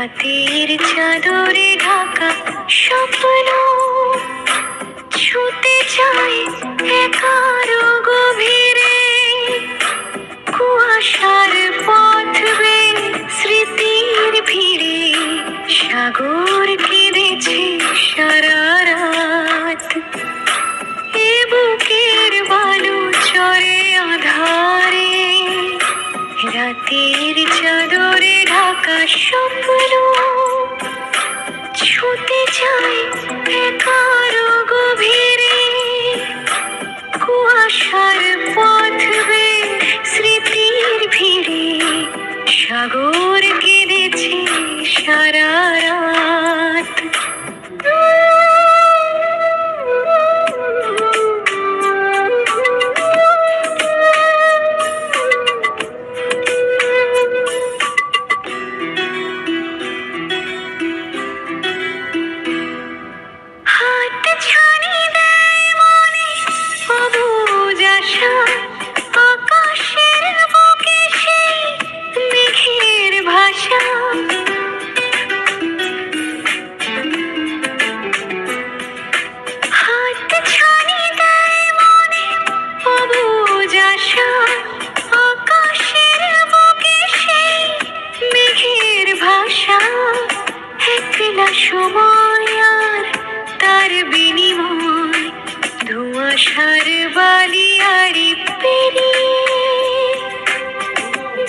রাতের চাদরে ঢাকা স্বপ্ন ছুতে চায় একারো গভীরে, কুয়াশার পথ বেয়ে স্মৃতির ভিড়ে সাগর কেঁদেছে সারা রাত। এ বুকের বালু চরে আধারে, রাতের চাদরে ঢাকা স্বপ্ন ছুতে চায় একারো গভীরে, কুয়াশার পথ বেয়ে স্মৃতির ভিড়ে সাগর কেঁদেছে সারা রাত। হাত ছানি দেয় মনে অবুঝ আশা, আকাশের বুকে সেই মেঘের ভাষা। হাত ছানি দেয় মনে অবুঝ আশা, আকাশের বুকে সেই মেঘের ভাষা। একলা সময় আর তার বিনিময়, ধোঁয়াশার বালিয়াড়ি পেরিয়ে,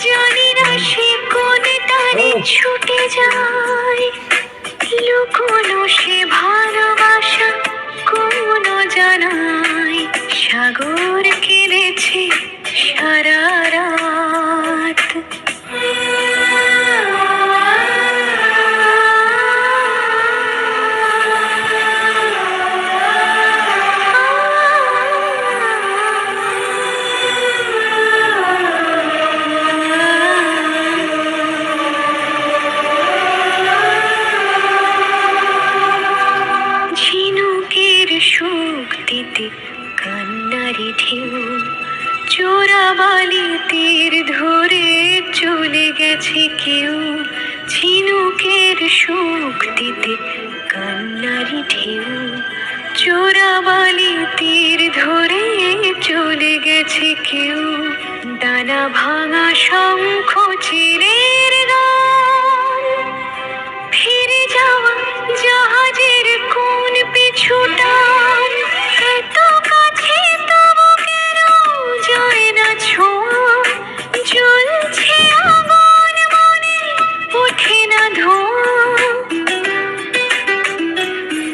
জানি না সে কোন টানে ছুটে যায়। লুকোনো সে ভালোবাসা কোন জানায়, সাগর কেঁদেছে সারা রাত। ঝিনুকের সুখ দিতে কান্নারি ঢেউ, চোরাবালি তীর ধরে চলে গেছে কেউ। ঝিনুকের সুখ দিতে কান্নারি ঢেউ, চোরাবালি তীর ধরে চলে গেছে কেউ। ডানা ভাঙা শঙ্খ চিরে